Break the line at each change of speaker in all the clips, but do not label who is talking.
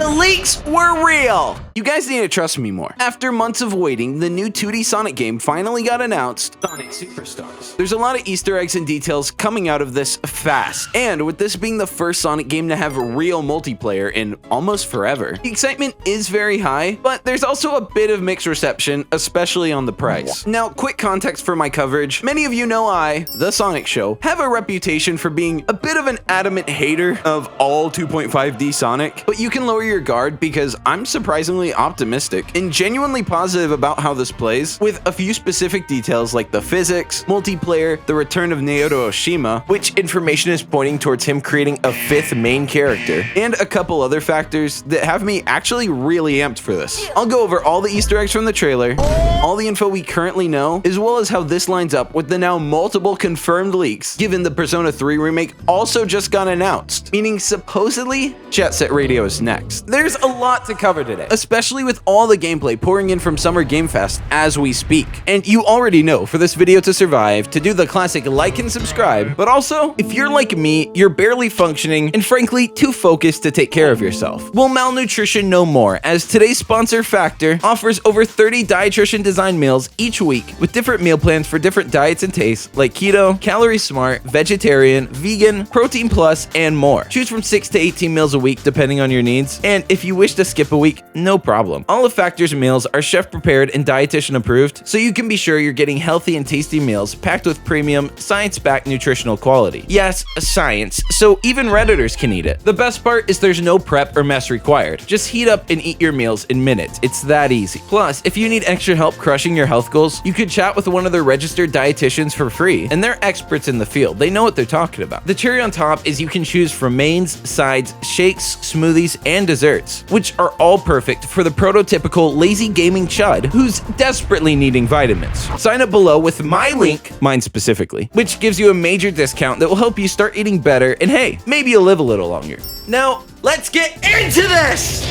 The leaks were real! You guys need to trust me more. After months of waiting, the new 2D Sonic game finally got announced, Sonic Superstars. There's a lot of Easter eggs and details coming out of this fast, and with this being the first Sonic game to have real multiplayer in almost forever, the excitement is very high, but there's also a bit of mixed reception, especially on the price. Now, quick context for my coverage. Many of you know I, The Sonic Show, have a reputation for being a bit of an adamant hater of all 2.5D Sonic, but you can lower your guard because I'm surprisingly optimistic and genuinely positive about how this plays, with a few specific details like the physics, multiplayer, the return of Naoto Oshima, which information is pointing towards him creating a 5th main character, and a couple other factors that have me actually really amped for this. I'll go over all the Easter eggs from the trailer, all the info we currently know, as well as how this lines up with the now multiple confirmed leaks, given the Persona 3 remake also just got announced, meaning supposedly Jet Set Radio is next. There's a lot to cover today, especially with all the gameplay pouring in from Summer Game Fest as we speak. And you already know, for this video to survive, to do the classic like and subscribe, but also, if you're like me, you're barely functioning and frankly too focused to take care of yourself. Well, malnutrition no more, as today's sponsor Factor offers over 30 dietitian designed meals each week with different meal plans for different diets and tastes like keto, calorie smart, vegetarian, vegan, protein plus, and more. Choose from 6 to 18 meals a week depending on your needs, and if you wish to skip a week, no problem. All of Factor's meals are chef prepared and dietitian approved, so you can be sure you're getting healthy and tasty meals packed with premium, science-backed nutritional quality. Yes, science, so even Redditors can eat it. The best part is there's no prep or mess required. Just heat up and eat your meals in minutes. It's that easy. Plus, if you need extra help crushing your health goals, you could chat with one of their registered dietitians for free, and they're experts in the field. They know what they're talking about. The cherry on top is you can choose from mains, sides, shakes, smoothies, and desserts, which are all perfect for the prototypical lazy gaming chud who's desperately needing vitamins. Sign up below with my link, mine specifically, which gives you a major discount that will help you start eating better, and hey, maybe you'll live a little longer. Now, let's get into this!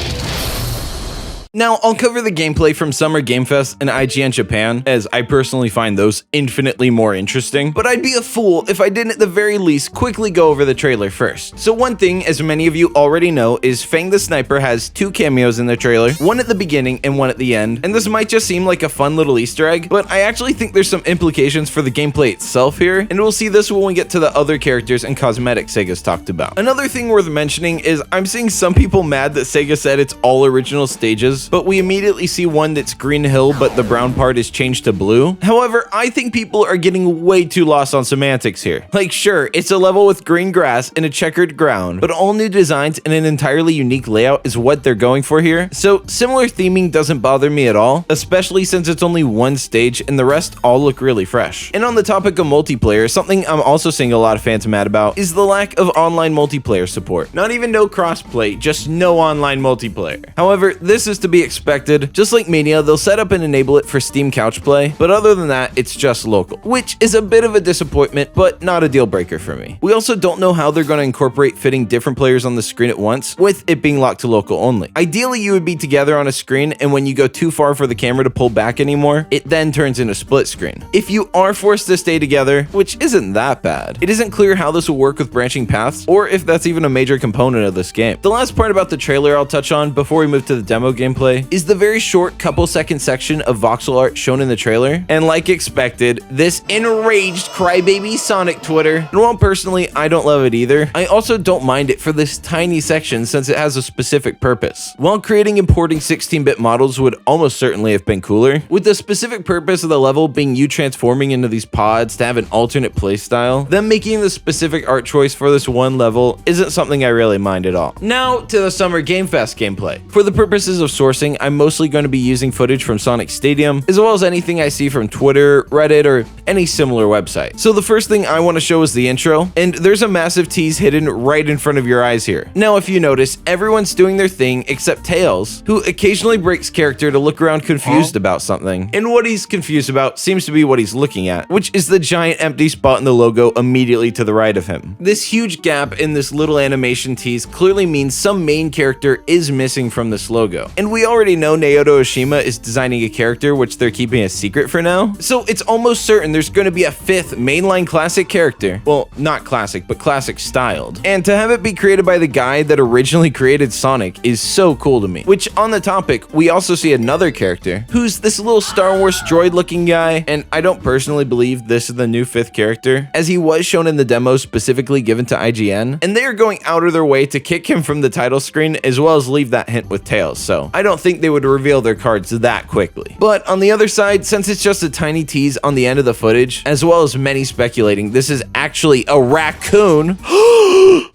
Now, I'll cover the gameplay from Summer Game Fest and IGN Japan, as I personally find those infinitely more interesting, but I'd be a fool if I didn't at the very least quickly go over the trailer first. So one thing, as many of you already know, is Fang the Sniper has 2 cameos in the trailer, one at the beginning and one at the end, and this might just seem like a fun little Easter egg, but I actually think there's some implications for the gameplay itself here, and we'll see this when we get to the other characters and cosmetics Sega's talked about. Another thing worth mentioning is I'm seeing some people mad that Sega said it's all original stages, but we immediately see one that's Green Hill, but the brown part is changed to blue. However, I think people are getting way too lost on semantics here. Like, sure, it's a level with green grass and a checkered ground, but all new designs and an entirely unique layout is what they're going for here. So similar theming doesn't bother me at all, especially since it's only one stage and the rest all look really fresh. And on the topic of multiplayer, something I'm also seeing a lot of fans mad about is the lack of online multiplayer support. Not even no crossplay, just no online multiplayer. However, this is to be expected. Just like Mania, they'll set up and enable it for Steam Couch Play, but other than that, it's just local, which is a bit of a disappointment, but not a deal breaker for me. We also don't know how they're going to incorporate fitting different players on the screen at once, with it being locked to local only. Ideally, you would be together on a screen, and when you go too far for the camera to pull back anymore, it then turns into split screen. If you are forced to stay together, which isn't that bad, it isn't clear how this will work with branching paths, or if that's even a major component of this game. The last part about the trailer I'll touch on before we move to the demo gameplay is the very short couple-second section of voxel art shown in the trailer, and like expected, this enraged crybaby Sonic Twitter. And while personally I don't love it either, I also don't mind it for this tiny section since it has a specific purpose. While creating and porting 16-bit models would almost certainly have been cooler, with the specific purpose of the level being you transforming into these pods to have an alternate playstyle, them making the specific art choice for this one level isn't something I really mind at all. Now to the Summer Game Fest gameplay. For the purposes of sourcing, I'm mostly going to be using footage from Sonic Stadium, as well as anything I see from Twitter, Reddit, or any similar website. So the first thing I want to show is the intro, and there's a massive tease hidden right in front of your eyes here. Now, if you notice, everyone's doing their thing except Tails, who occasionally breaks character to look around confused about something. And what he's confused about seems to be what he's looking at, which is the giant empty spot in the logo immediately to the right of him. This huge gap in this little animation tease clearly means some main character is missing from this logo, and we already know Naoto Oshima is designing a character which they're keeping a secret for now, so it's almost certain there's going to be a 5th mainline classic character. Well, not classic, but classic styled. And to have it be created by the guy that originally created Sonic is so cool to me. Which, on the topic, we also see another character who's this little Star Wars droid looking guy, and I don't personally believe this is the new 5th character, as he was shown in the demo specifically given to IGN, and they are going out of their way to kick him from the title screen as well as leave that hint with Tails, so I don't think they would reveal their cards that quickly. But on the other side, since it's just a tiny tease on the end of the footage, as well as many speculating this is actually a raccoon,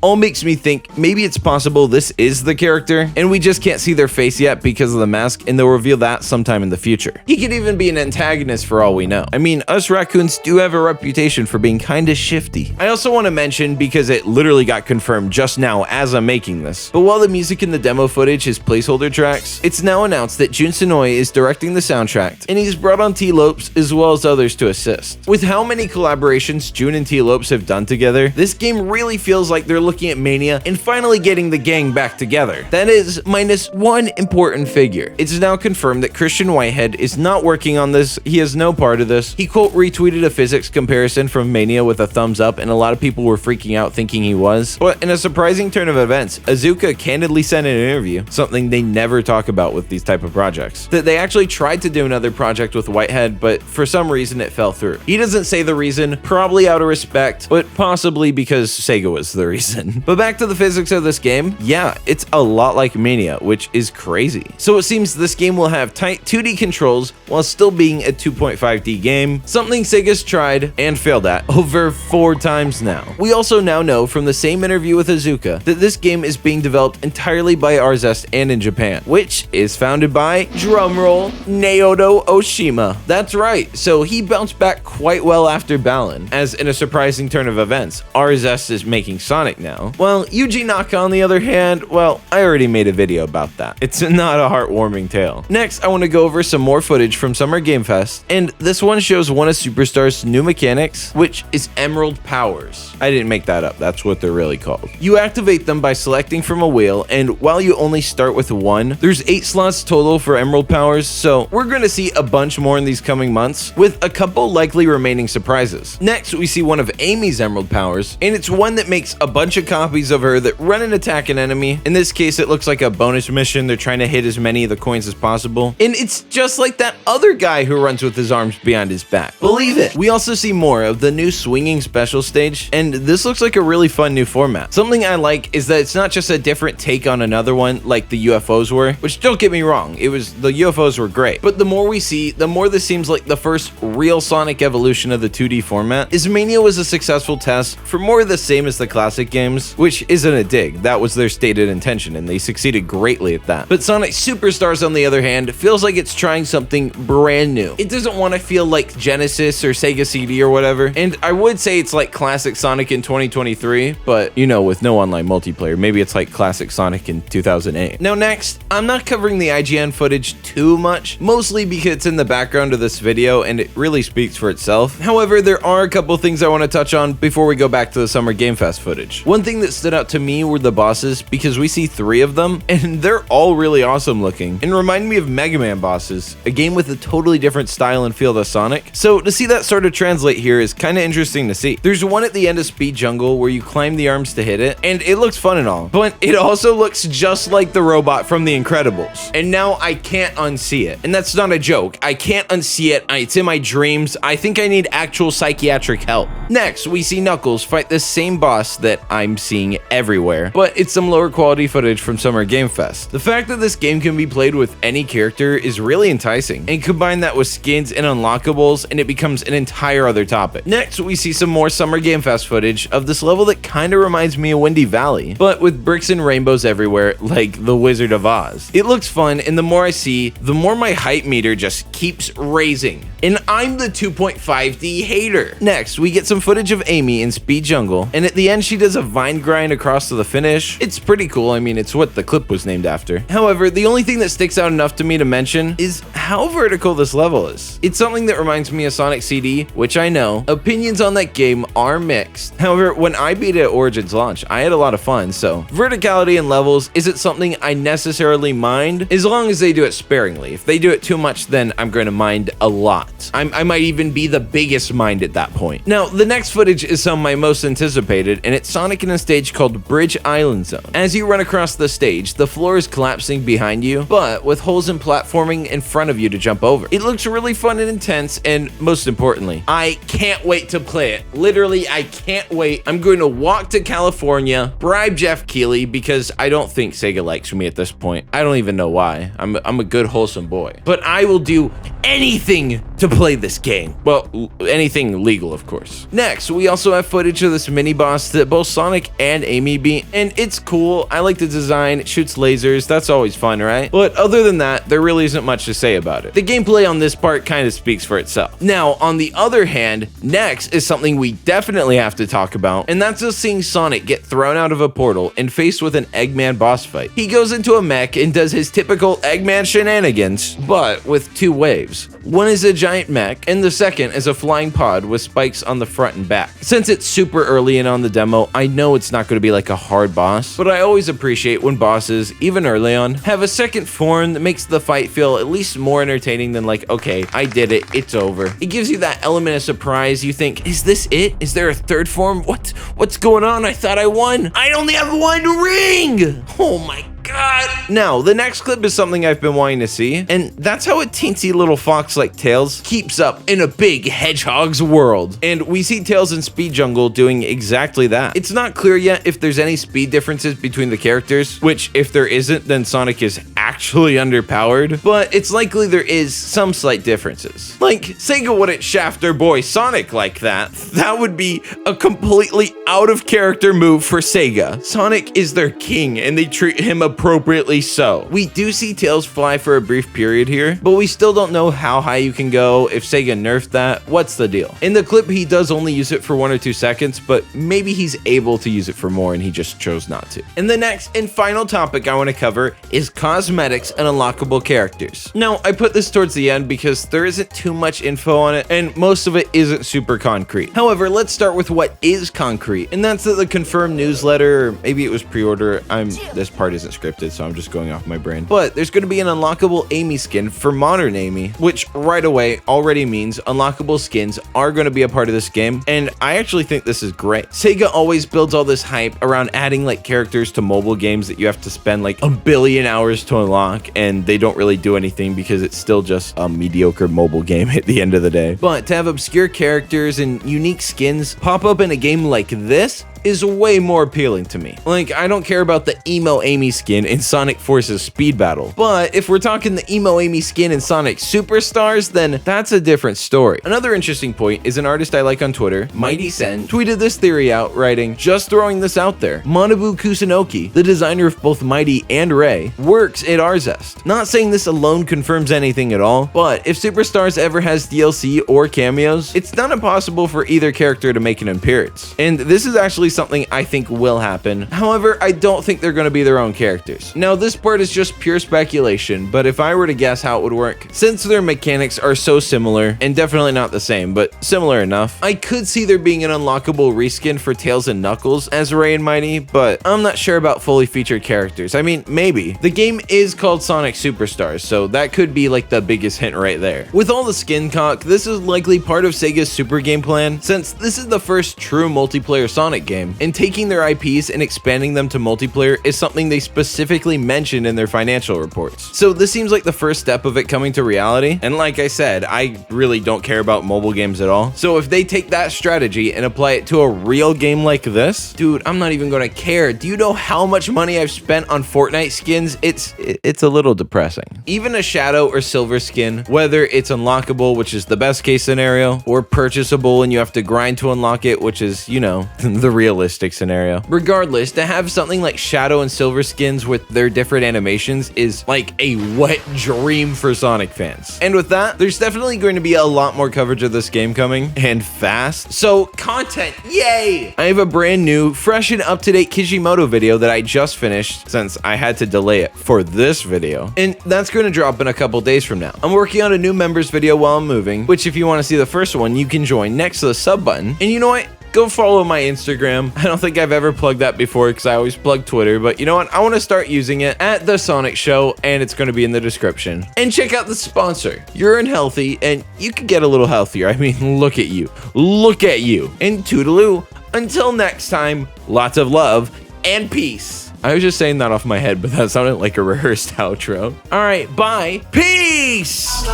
all makes me think maybe it's possible this is the character, and we just can't see their face yet because of the mask, and they'll reveal that sometime in the future. He could even be an antagonist for all we know. I mean, us raccoons do have a reputation for being kinda shifty. I also want to mention, because it literally got confirmed just now as I'm making this, but while the music in the demo footage is placeholder tracks, it's now announced that Jun Sonoe is directing the soundtrack, and he's brought on T. Lopes as well as others to assist. With how many collaborations Jun and T. Lopes have done together, this game really feels like they're looking at Mania and finally getting the gang back together. That is, minus one important figure. It's now confirmed that Christian Whitehead is not working on this, he has no part of this. He quote retweeted a physics comparison from Mania with a thumbs up, and a lot of people were freaking out thinking he was. But in a surprising turn of events, Azuka candidly said in an interview, something they never talk about with these type of projects, that they actually tried to do another project with Whitehead, but for some reason it fell through. He doesn't say the reason, probably out of respect, but possibly because Sega was the reason. But back to the physics of this game, yeah, it's a lot like Mania, which is crazy. So it seems this game will have tight 2D controls while still being a 2.5D game, something Sega's tried and failed at over 4 times now. We also now know from the same interview with Azuka that this game is being developed entirely by Arzest and in Japan, which is founded by, drumroll, Naoto Oshima. That's right, so he bounced back quite well after Balan, as in a surprising turn of events, Arzest is making Sonic now. While Yuji Naka, on the other hand, well, I already made a video about that. It's not a heartwarming tale. Next, I want to go over some more footage from Summer Game Fest, and this one shows one of Superstar's new mechanics, which is Emerald Powers. I didn't make that up, that's what they're really called. You activate them by selecting from a wheel, and while you only start with one, there's 8 slots total for Emerald Powers, so we're going to see a bunch more in these coming months, with a couple likely remaining surprises. Next, we see one of Amy's Emerald Powers, and it's one that makes a bunch of copies of her that run and attack an enemy. In this case, it looks like a bonus mission. They're trying to hit as many of the coins as possible, and it's just like that other guy who runs with his arms behind his back. Believe it! We also see more of the new swinging special stage, and this looks like a really fun new format. Something I like is that it's not just a different take on another one like the UFOs were, which don't get me wrong, the UFOs were great, but the more we see, the more this seems like the first real Sonic evolution of the 2D format. As Mania was a successful test for more of the same as the classic games, which isn't a dig, that was their stated intention and they succeeded greatly at that. But Sonic Superstars, on the other hand, feels like it's trying something brand new. It doesn't want to feel like Genesis or Sega CD or whatever, and I would say it's like classic Sonic in 2023, but you know, with no online multiplayer, maybe it's like classic Sonic in 2008. Now next, I'm not covering the IGN footage too much, mostly because it's in the background of this video and it really speaks for itself. However, there are a couple things I want to touch on before we go back to the Summer Game Fest footage. One thing that stood out to me were the bosses, because we see 3 of them and they're all really awesome looking and remind me of Mega Man bosses, a game with a totally different style and feel to Sonic. So to see that sort of translate here is kind of interesting to see. There's one at the end of Speed Jungle where you climb the arms to hit it, and it looks fun and all, but it also looks just like the robot from The Incredibles, and now I can't unsee it. And that's not a joke, I can't unsee it, it's in my dreams. I think I need actual psychiatric help. Next, we see Knuckles fight the same boss that I'm seeing everywhere, but it's some lower quality footage from Summer Game Fest. The fact that this game can be played with any character is really enticing, and combine that with skins and unlockables and it becomes an entire other topic. Next, we see some more Summer Game Fest footage of this level that kind of reminds me of Windy Valley, but with bricks and rainbows everywhere like the Wizard of Oz. It looks fun, and the more I see, the more my hype meter just keeps raising, and I'm the 2.5D hater. Next, we get some footage of Amy in Speed Jungle, and at the end she does a vine grind across to the finish. It's pretty cool, I mean it's what the clip was named after. However, the only thing that sticks out enough to me to mention is how vertical this level is. It's something that reminds me of Sonic CD, which I know, opinions on that game are mixed. However, when I beat it at Origin's launch, I had a lot of fun, so verticality in levels isn't something I necessarily mind
mind, as long as they do it sparingly. If they do it too much, then I'm going to mind a lot. I might even be the biggest mind at that point. Now, the next footage is some of my most anticipated, and it's Sonic in a stage called Bridge Island Zone. As you run across the stage, the floor is collapsing behind you, but with holes and platforming in front of you to jump over. It looks really fun and intense, and most importantly, I can't wait to play it. Literally, I can't wait. I'm going to walk to California, bribe Jeff Keighley, because I don't think Sega likes me at this point. I don't even know why. I'm a good, wholesome boy. But I will do anything to play this game. Well, anything legal, of course. Next, we also have footage of this mini-boss that both Sonic and Amy beat, and it's cool. I like the design. It shoots lasers. That's always fun, right? But other than that, there really isn't much to say about it. The gameplay on this part kind of speaks for itself. Now, on the other hand, next is something we definitely have to talk about, and that's us seeing Sonic get thrown out of a portal and faced with an Eggman boss fight. He goes into a mech and does his typical Eggman shenanigans, but with two waves. One is a giant mech, and the second is a flying pod with spikes on the front and back. Since it's super early and on the demo, I know it's not going to be like a hard boss, but I always appreciate when bosses, even early on, have a second form that makes the fight feel at least more entertaining than like, okay, I did it, it's over. It gives you that element of surprise. You think, is this it? Is there a third form? What's going on? I thought I won. I only have one ring! Oh my God. Now, the next clip is something I've been wanting to see, and that's how a teensy little fox like Tails keeps up in a big hedgehog's world. And we see Tails in Speed Jungle doing exactly that. It's not clear yet if there's any speed differences between the characters, which if there isn't, then Sonic is actually underpowered, but it's likely there is some slight differences. Like, Sega wouldn't shaft their boy Sonic like that. That would be a completely out of character move for Sega. Sonic is their king, and they treat him appropriately so. We do see Tails fly for a brief period here, but we still don't know how high you can go, if Sega nerfed that, what's the deal? In the clip, he does only use it for 1 or 2 seconds, but maybe he's able to use it for more and he just chose not to. And the next and final topic I want to cover is cosmetics and unlockable characters. Now, I put this towards the end because there isn't too much info on it, and most of it isn't super concrete. However, let's start with what is concrete, and that's that the confirmed newsletter, or maybe it was pre-order, this part isn't scripted, so I'm just going off my brain. But there's going to be an unlockable Amy skin for modern Amy, which right away already means unlockable skins are going to be a part of this game, and I actually think this is great. Sega always builds all this hype around adding like characters to mobile games that you have to spend like 1 billion hours to unlock, and they don't really do anything because it's still just a mediocre mobile game at the end of the day. But to have obscure characters and unique skins pop up in a game like this is way more appealing to me. Like, I don't care about the Emo Amy skin in Sonic Forces Speed Battle, but if we're talking the Emo Amy skin in Sonic Superstars, then that's a different story. Another interesting point is an artist I like on Twitter, Mighty Sen, tweeted this theory out, writing, "Just throwing this out there, Manabu Kusunoki, the designer of both Mighty and Ray, works at Arzest. Not saying this alone confirms anything at all, but if Superstars ever has DLC or cameos, it's not impossible for either character to make an appearance. And this is actually something I think will happen. However, I don't think they're going to be their own characters. Now, this part is just pure speculation, but if I were to guess how it would work, since their mechanics are so similar, and definitely not the same, but similar enough, I could see there being an unlockable reskin for Tails and Knuckles as Ray and Mighty, but I'm not sure about fully featured characters. I mean, maybe. The game is called Sonic Superstars, so that could be like the biggest hint right there. With all the skin cock, this is likely part of Sega's super game plan, since this is the first true multiplayer Sonic game, and taking their IPs and expanding them to multiplayer is something they specifically mentioned in their financial reports. So this seems like the first step of it coming to reality, and like I said, I really don't care about mobile games at all. So if they take that strategy and apply it to a real game like this, dude, I'm not even gonna care. Do you know how much money I've spent on Fortnite skins? It's a little depressing. Even a Shadow or Silver skin, whether it's unlockable, which is the best case scenario, or purchasable and you have to grind to unlock it, which is, you know, the realistic scenario. Regardless, to have something like Shadow and Silver skins with their different animations is like a wet dream for Sonic fans. And with that, there's definitely going to be a lot more coverage of this game coming, and fast. So content, yay! I have a brand new, fresh and up-to-date Kishimoto video that I just finished since I had to delay it for this video, and that's going to drop in a couple days from now. I'm working on a new members video while I'm moving, which if you want to see the first one, you can join next to the sub button. And you know what? go follow my Instagram. I don't think I've ever plugged that before because I always plug Twitter, but you know what? I want to start using it at The Sonic Show, and it's going to be in the description. And check out the sponsor. You're unhealthy, and you can get a little healthier. I mean, look at you. Look at you. And toodaloo. Until next time, lots of love and peace. I was just saying that off my head, but that sounded like a rehearsed outro. All right, bye. Peace!